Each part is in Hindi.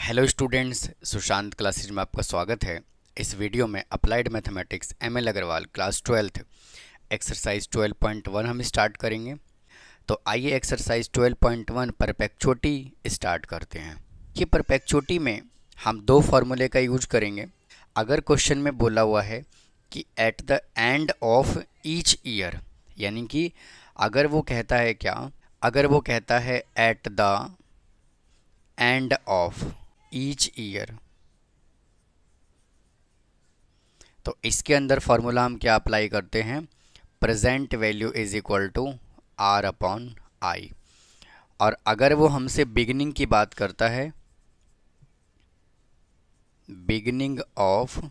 हेलो स्टूडेंट्स, सुशांत क्लासेज में आपका स्वागत है। इस वीडियो में applied mathematics ML Aggarwal class 12th exercise 12.1 हम स्टार्ट करेंगे। तो आइए एक्सरसाइज 12.1 परपेचुटी स्टार्ट करते हैं। ये परपेचुटी में हम दो फार्मूले का यूज करेंगे। अगर क्वेश्चन में बोला हुआ है कि eight the end of each year, यानी कि अगर वो कहता है अगर वो कहता है at the end of each year, तो इसके अंदर फॉर्मूला हम क्या अप्लाई करते हैं, present value is equal to R upon I. और अगर वो हमसे बिगिनिंग की बात करता है, बिगिनिंग ऑफ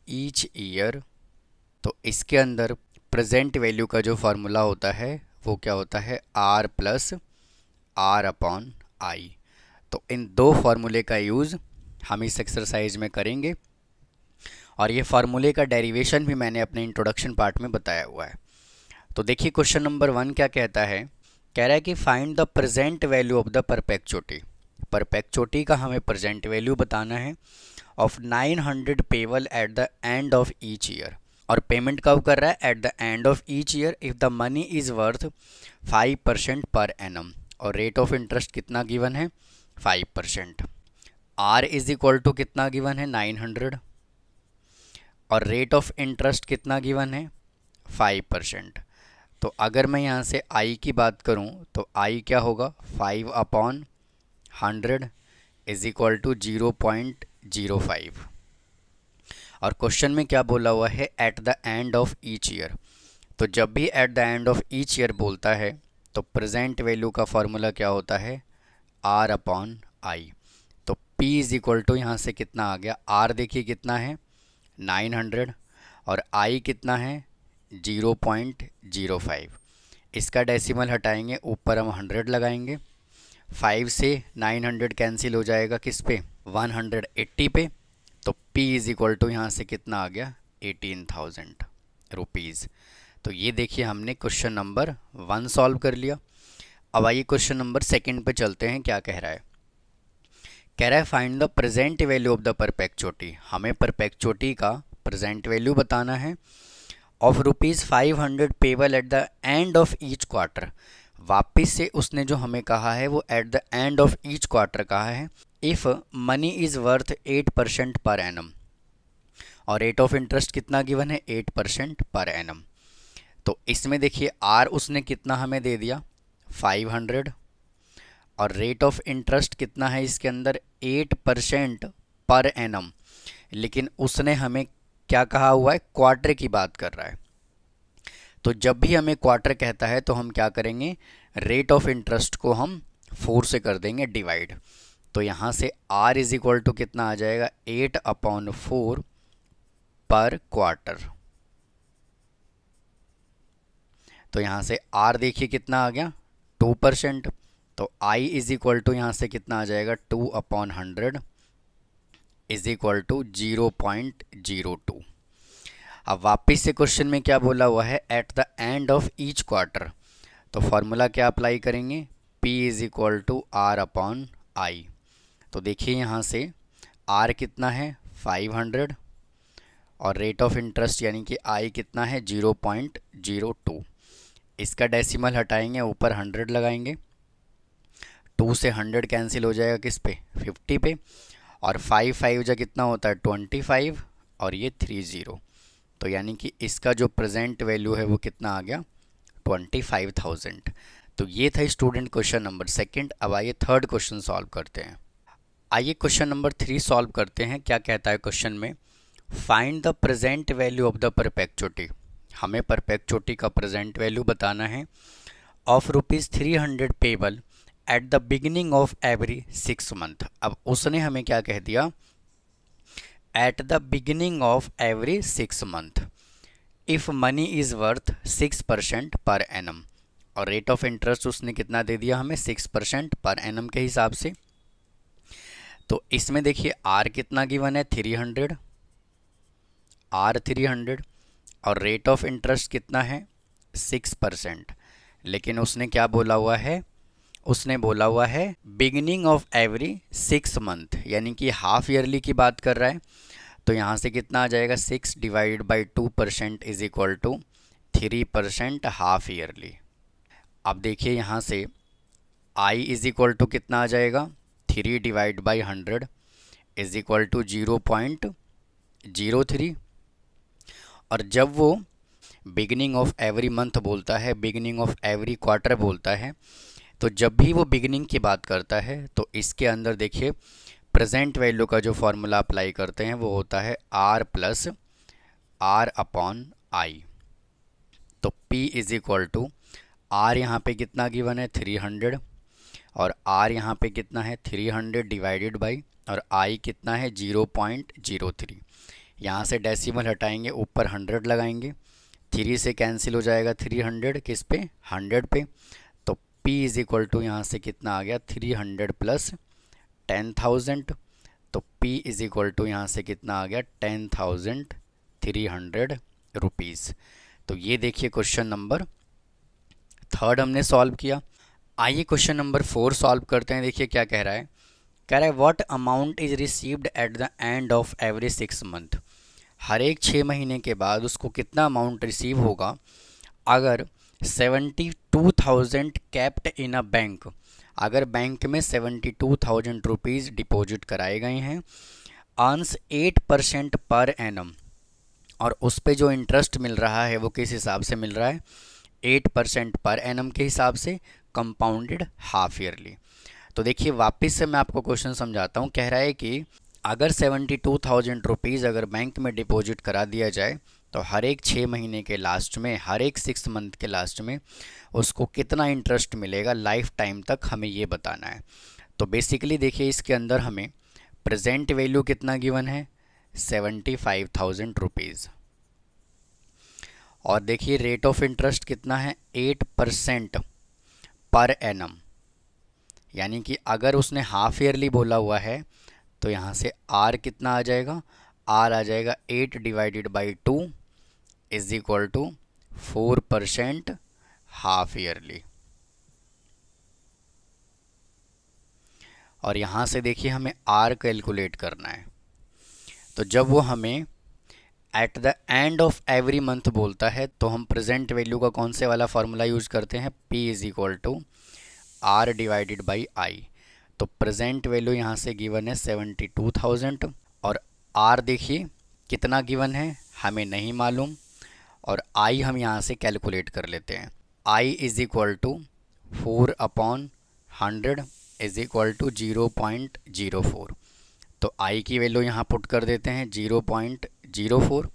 ईच ईयर, तो इसके अंदर प्रेजेंट वैल्यू का जो फॉर्मूला होता है वो क्या होता है, R plus R upon I. तो इन दो फार्मूले का यूज़ हम इस एक्सरसाइज में करेंगे और ये फार्मूले का डेरिवेशन भी मैंने अपने इंट्रोडक्शन पार्ट में बताया हुआ है। तो देखिए क्वेश्चन नंबर 1 क्या कहता है, कह रहा है कि find the present value of the perpetuity. Perpetuity का हमें प्रेजेंट वैल्यू बताना है of 900 payable eight the end of each year. और पेमेंट कब कर रहा है, at the end of each year if the money is worth 5% per annum. और रेट ऑफ इंटरेस्ट कितना गिवन है, 5%। आर इज इक्वल टू कितना गिवन है, 900। और रेट ऑफ इंटरेस्ट कितना गिवन है, 5%। तो अगर मैं यहाँ से आई की बात करूँ तो आई क्या होगा, 5/100 इज इक्वल टू 0.05। और क्वेश्चन में क्या बोला हुआ है, at the end of each year. तो जब भी eight the end of each year बोलता है तो प्रेजेंट वैल्यू का फॉर्मूला क्या होता है, आर अपॉन आई। तो P इज इक्वल टू यहाँ से कितना आ गया, R देखिए कितना है 900 और I कितना है 0.05। इसका डेसिमल हटाएंगे, ऊपर हम 100 लगाएंगे। 5 से 900 कैंसिल हो जाएगा किस पे, 180 पे। तो P इज इक्वल टू यहाँ से कितना आ गया, 18,000 रुपीज़। तो ये देखिए हमने क्वेश्चन नंबर 1 सॉल्व कर लिया। अब आइए क्वेश्चन नंबर 2 पे चलते हैं। क्या कह रहा है, कह रहा है find the present value of the perpetuity. हमें परपेचुटी का प्रेजेंट वैल्यू बताना है of ₹500 payable eight the end of each quarter. वापिस से उसने जो हमें कहा है वो eight the end of each quarter कहा है। If money is worth 8% per annum और रेट ऑफ इंटरेस्ट कितना गिवन है, 8% पर एनम। तो इसमें देखिए आर उसने कितना हमें दे दिया, 500। और रेट ऑफ इंटरेस्ट कितना है इसके अंदर, 8% पर एनम। लेकिन उसने हमें क्या कहा हुआ है, क्वार्टर की बात कर रहा है। तो जब भी हमें क्वार्टर कहता है तो हम क्या करेंगे, रेट ऑफ इंटरेस्ट को हम 4 से कर देंगे डिवाइड। तो यहाँ से R इज इक्वल टू कितना आ जाएगा, 8/4 पर क्वार्टर। तो यहाँ से R देखिए कितना आ गया, 2%। तो I इज इक्वल टू यहाँ से कितना आ जाएगा, 2/100 इज इक्वल टू 0.02। अब वापस से क्वेश्चन में क्या बोला हुआ है, at the end of each quarter. तो फॉर्मूला क्या अप्लाई करेंगे, P is equal to R upon I. तो देखिए यहाँ से R कितना है, 500 और रेट ऑफ इंटरेस्ट यानी कि I कितना है, 0.02। इसका डेसिमल हटाएंगे, ऊपर 100 लगाएंगे। 2 से 100 कैंसिल हो जाएगा किस पे, 50 पे। और 5 जा कितना होता है, 25 और ये 30। तो यानी कि इसका जो प्रेजेंट वैल्यू है वो कितना आ गया, 25,000। तो ये था स्टूडेंट क्वेश्चन नंबर 2। अब आइए थर्ड क्वेश्चन सॉल्व करते हैं। आइए क्वेश्चन नंबर 3 सॉल्व करते हैं। क्या कहता है क्वेश्चन में, find the present value of the perpetuity. हमें परपेचुटी का प्रेजेंट वैल्यू बताना है of ₹300 payable at the beginning of every 6 month. अब उसने हमें क्या कह दिया, at the beginning of every 6 month if money is worth 6% per annum. और रेट ऑफ इंटरेस्ट उसने कितना दे दिया हमें, 6% पर एनम के हिसाब से। तो इसमें देखिए आर कितना गिवन है, 300, आर 300 और रेट ऑफ इंटरेस्ट कितना है, 6%। लेकिन उसने क्या बोला हुआ है, उसने बोला हुआ है बिगिनिंग ऑफ एवरी 6 मंथ, यानी कि हाफ ईयरली की बात कर रहा है। तो यहाँ से कितना आ जाएगा, 6/2% is equal to 3% half yearly. अब देखिए यहाँ से आई इज इक्वल टू कितना आ जाएगा, 3/100 इज इक्वल टू 0.03। और जब वो बिगिनिंग ऑफ एवरी मंथ बोलता है, बिगिनिंग ऑफ एवरी क्वार्टर बोलता है, तो जब भी वो बिगिनिंग की बात करता है तो इसके अंदर देखिए प्रेजेंट वैल्यू का जो फॉर्मूला अप्लाई करते हैं वो होता है R plus R upon I. तो P is equal to R यहाँ पे कितना गिवन है 300, और R यहाँ पे कितना है 300 डिवाइडेड बाई, और I कितना है 0.03। यहाँ से डेसिमल हटाएंगे, ऊपर 100 लगाएंगे, 3 से कैंसिल हो जाएगा 300 किस पे, 100 पे। तो P इज इक्वल टू यहाँ से कितना आ गया 300 प्लस 10,000। तो P इज इक्वल टू यहाँ से कितना आ गया 10,300 रुपीज़। तो ये देखिए क्वेश्चन नंबर 3 हमने सॉल्व किया। आइए क्वेश्चन नंबर 4 सॉल्व करते हैं। देखिए क्या कह रहा है, कह रहा है what amount is received at the end of every 6 month. हर एक 6 महीने के बाद उसको कितना अमाउंट रिसीव होगा अगर 72,000 कैप्ट इन अ बैंक, अगर बैंक में 72,000 रुपीज़ डिपॉजिट कराए गए हैं, अर्न्स 8% पर एनम, और उस पे जो इंटरेस्ट मिल रहा है वो किस हिसाब से मिल रहा है, 8% पर एनम के हिसाब से, कंपाउंडेड हाफ ईयरली। तो देखिए वापस से मैं आपको क्वेश्चन समझाता हूँ। कह रहा है कि अगर 72,000 रुपीज़ अगर बैंक में डिपॉजिट करा दिया जाए तो हर एक 6 महीने के लास्ट में, हर एक 6 मंथ के लास्ट में उसको कितना इंटरेस्ट मिलेगा लाइफ टाइम तक, हमें ये बताना है। तो बेसिकली देखिए इसके अंदर हमें प्रेजेंट वैल्यू कितना गिवन है 75,000 रुपीज़, और देखिए रेट ऑफ इंटरेस्ट कितना है 8% पर एनम, यानी कि अगर उसने हाफ ईयरली बोला हुआ है तो यहाँ से R कितना आ जाएगा, R आ जाएगा 8/2 is equal to 4% half yearly. और यहाँ से देखिए हमें R कैलकुलेट करना है। तो जब वो हमें eight the end of every month बोलता है तो हम प्रेजेंट वैल्यू का कौन से वाला फार्मूला यूज़ करते हैं, P is equal to R divided by I. तो प्रेजेंट वैल्यू यहाँ से गिवन है 72,000, और R देखिए कितना गिवन है हमें नहीं मालूम, और I हम यहाँ से कैलकुलेट कर लेते हैं। I is equal to 4/100 is equal to 0.04। तो I की वैल्यू यहाँ पुट कर देते हैं 0.04,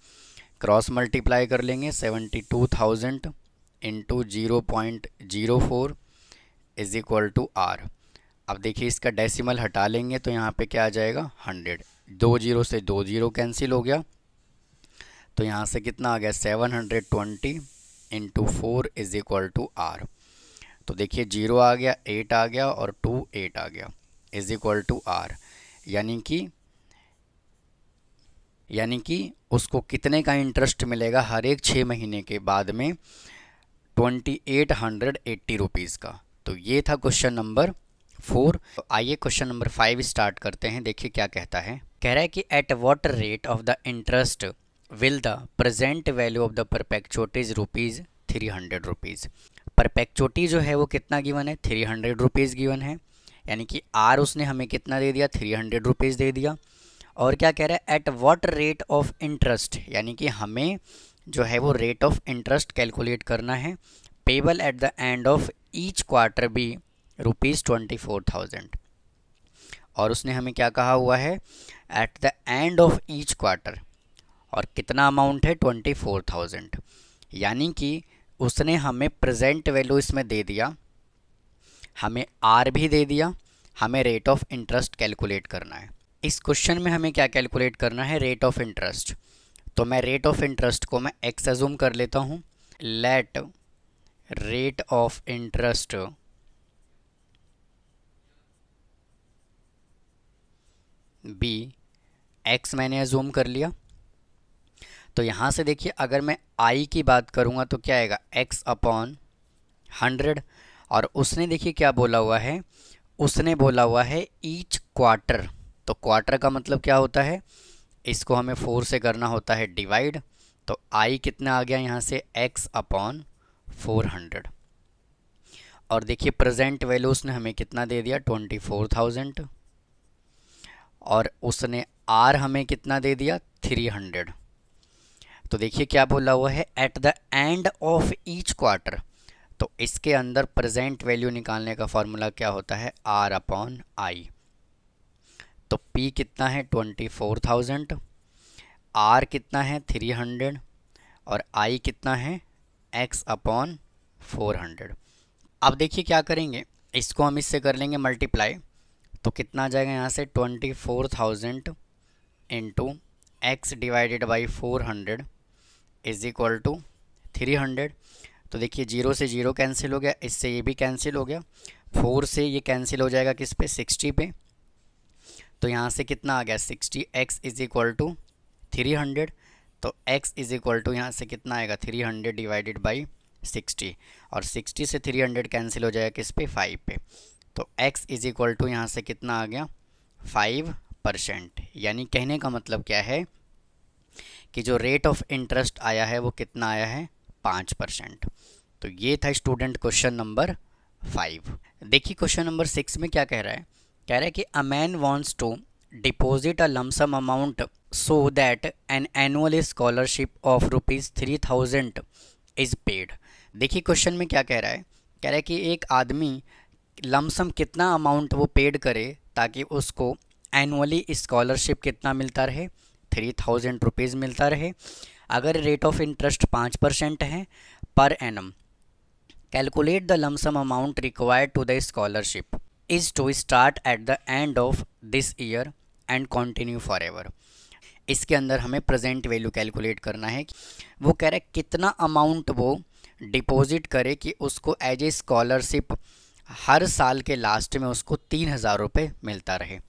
क्रॉस मल्टीप्लाई कर लेंगे 72,000 into 0.04 is equal to R। अब देखिए इसका डेसिमल हटा लेंगे तो यहाँ पे क्या आ जाएगा 100, 2 0 से 2 0 कैंसिल हो गया, तो यहाँ से कितना आ गया 720 into 4 is equal to R। तो देखिए 0 आ गया, 8 आ गया, और 2 8 आ गया इज इक्वल टू R, यानी कि उसको कितने का इंटरेस्ट मिलेगा हर एक 6 महीने के बाद में 2880 रुपीज़ का। तो ये था क्वेश्चन नंबर 4। तो आइए क्वेश्चन नंबर 5 स्टार्ट करते हैं। देखिए क्या कहता है, कह रहा है कि at what rate of the interest will the present value of the perpetuities rupees 300 rupees. Perpetuity जो है वो कितना गिवन है 300 रुपीज़ गिवन है, यानी कि R उसने हमें कितना दे दिया 300 रुपीज़ दे दिया। और क्या कह रहा है eight what rate of interest, यानी कि हमें जो है वो रेट ऑफ इंटरेस्ट कैलकुलेट करना है, payable eight the end of each quarter भी ₹24,000। और उसने हमें क्या कहा हुआ है at the end of each quarter, और कितना अमाउंट है 24,000, यानी कि उसने हमें प्रेजेंट वैल्यू इसमें दे दिया, हमें R भी दे दिया, हमें रेट ऑफ इंटरेस्ट कैलकुलेट करना है। इस क्वेश्चन में हमें क्या कैलकुलेट करना है, रेट ऑफ इंटरेस्ट। तो मैं रेट ऑफ इंटरेस्ट को मैं x अज्यूम कर लेता हूँ, let rate of interest be x मैंने अज्यूम कर लिया। तो यहाँ से देखिए अगर मैं I की बात करूँगा तो क्या आएगा x/100, और उसने देखिए क्या बोला हुआ है, उसने बोला हुआ है ईच क्वार्टर। तो क्वार्टर का मतलब क्या होता है, इसको हमें 4 से करना होता है डिवाइड। तो आई कितना आ गया यहाँ से x अपॉन 400। और देखिए प्रेजेंट वैल्यू उसने हमें कितना दे दिया 24,000, और उसने आर हमें कितना दे दिया 300। तो देखिए क्या बोला हुआ है at the end of each quarter. तो इसके अंदर प्रेजेंट वैल्यू निकालने का फॉर्मूला क्या होता है आर अपॉन आई। तो P कितना है 24,000, R कितना है 300, और I कितना है x अपॉन 400। अब देखिए क्या करेंगे, इसको हम इससे कर लेंगे मल्टीप्लाई। तो कितना आ जाएगा यहाँ से 24,000 into x divided by 400 is equal to 300। तो देखिए 0 से 0 कैंसिल हो गया, इससे ये भी कैंसिल हो गया, 4 से ये कैंसिल हो जाएगा किस पे 60 पे। तो यहाँ से कितना आ गया 60, x इज इक्वल टू 300। तो x इज इक्वल टू यहाँ से कितना आएगा 300 डिवाइडेड बाई 60, और 60 से 300 कैंसिल हो जाएगा किस पे 5 पे। तो x इज इक्वल टू यहाँ से कितना आ गया 5%। यानी कहने का मतलब क्या है कि जो रेट ऑफ इंटरेस्ट आया है वो कितना आया है 5%। तो ये था स्टूडेंट क्वेश्चन नंबर 5। देखिए क्वेश्चन नंबर 6 में क्या कह रहा है, कह रहा है कि a man wants to deposit a lump sum amount so that an annual scholarship of ₹3,000 is paid. देखिए क्वेश्चन में क्या कह रहा है, कह रहा है कि एक आदमी लमसम कितना अमाउंट वो पेड करे ताकि उसको एनुअली स्कॉलरशिप कितना मिलता रहे 3,000 रुपीज़ मिलता रहे। अगर रेट ऑफ इंटरेस्ट 5% है per annum, calculate the lump sum amount required to the scholarship is to start at the end of this year and continue forever. इसके अंदर हमें प्रेजेंट वैल्यू कैलकुलेट करना है। वो कह रहा है कितना अमाउंट वो डिपॉजिट करे कि उसको एज ए स्कॉलरशिप हर साल के लास्ट में उसको 3,000 रुपये मिलता रहे।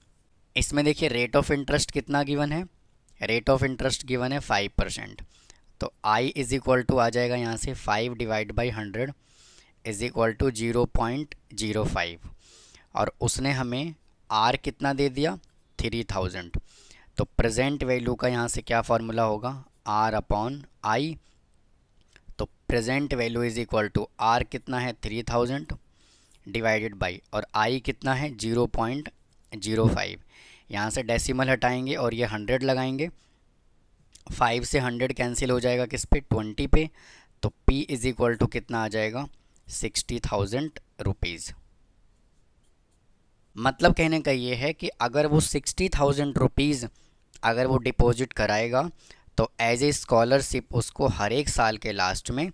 इसमें देखिए रेट ऑफ इंटरेस्ट कितना गिवन है, रेट ऑफ इंटरेस्ट गिवन है 5%। तो I इज इक्वल टू आ जाएगा यहाँ से 5 divide by 100 is equal to 0.05, और उसने हमें R कितना दे दिया 3,000। तो प्रेजेंट वैल्यू का यहाँ से क्या फार्मूला होगा R अपॉन आई। तो present value is equal to R कितना है 3,000 डिवाइडेड बाई, और I कितना है 0.05। यहाँ से डेसिमल हटाएंगे और ये 100 लगाएंगे, 5 से 100 कैंसिल हो जाएगा किस पे 20 पे। तो P इज इक्वल टू कितना आ जाएगा 60,000 रुपीज़। मतलब कहने का ये है कि अगर वो 60,000 रुपीज़ अगर वो डिपॉजिट कराएगा तो एज ए स्कॉलरशिप उसको हर एक साल के लास्ट में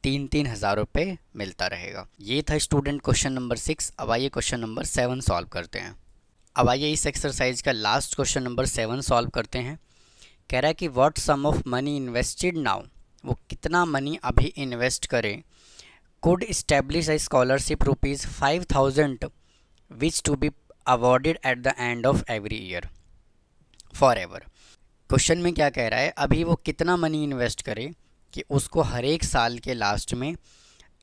3-3 हज़ार रुपये मिलता रहेगा। ये था स्टूडेंट क्वेश्चन नंबर 6। अब आइए क्वेश्चन नंबर 7 सॉल्व करते हैं। अब आइए इस एक्सरसाइज का लास्ट क्वेश्चन नंबर 7 सॉल्व करते हैं। कह रहा है कि what sum of money invested now, वो कितना मनी अभी इन्वेस्ट करे, could establish a scholarship ₹5,000 which to be awarded at the end of every year forever. Question में क्या कह रहा है, अभी वो कितना मनी इन्वेस्ट करे कि उसको हर एक साल के लास्ट में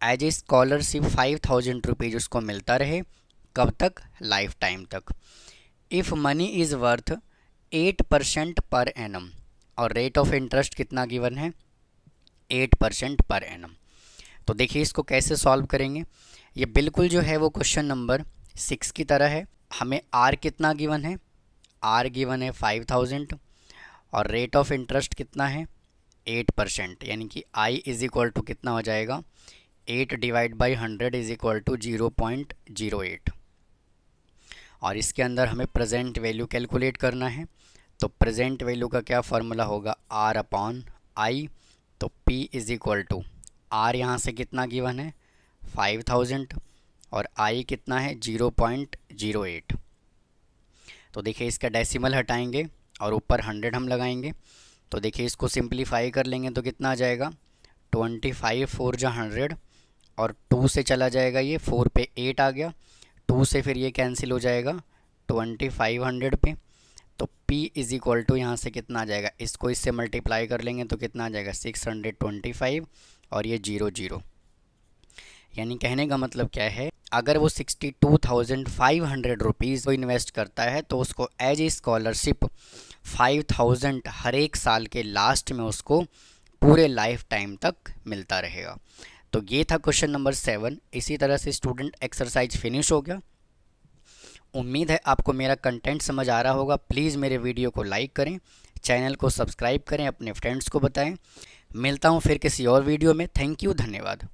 एज ए स्कॉलरशिप 5,000 रुपीज़ उसको मिलता रहे, कब तक लाइफ टाइम तक। If money is worth 8% per annum, और रेट ऑफ इंटरेस्ट कितना गिवन है 8% पर एनम। तो देखिए इसको कैसे सॉल्व करेंगे, ये बिल्कुल जो है वो क्वेश्चन नंबर 6 की तरह है। हमें आर कितना गिवन है, आर गिवन है 5,000, और रेट ऑफ इंटरेस्ट कितना है 8%, यानी कि आई इज इक्वल टू कितना हो जाएगा 8 divide by 100 is equal to 0.08। और इसके अंदर हमें प्रेजेंट वैल्यू कैलकुलेट करना है। तो प्रेजेंट वैल्यू का क्या फार्मूला होगा आर अपॉन आई। तो P is equal to R यहाँ से कितना गिवन है 5,000, और I कितना है 0.08। तो देखिए इसका डेसिमल हटाएंगे और ऊपर 100 हम लगाएंगे। तो देखिए इसको सिंप्लीफाई कर लेंगे तो कितना आ जाएगा 25 4 जा 100, और 2 से चला जाएगा ये 4 पे 8 आ गया, 2 से फिर ये कैंसिल हो जाएगा 2500 पे। तो P इज इक्वल टू यहाँ से कितना आ जाएगा, इसको इससे मल्टीप्लाई कर लेंगे तो कितना आ जाएगा 625, और ये 0 0, यानी कहने का मतलब क्या है, अगर वो 62,500 रुपीज़ को इन्वेस्ट करता है तो उसको एज ए स्कॉलरशिप 5,000 हर एक साल के लास्ट में उसको पूरे लाइफ टाइम तक मिलता रहेगा। तो ये था क्वेश्चन नंबर 7। इसी तरह से स्टूडेंट एक्सरसाइज फिनिश हो गया। उम्मीद है आपको मेरा कंटेंट समझ आ रहा होगा। प्लीज़ मेरे वीडियो को लाइक करें, चैनल को सब्सक्राइब करें, अपने फ्रेंड्स को बताएं। मिलता हूं फिर किसी और वीडियो में। थैंक यू, धन्यवाद।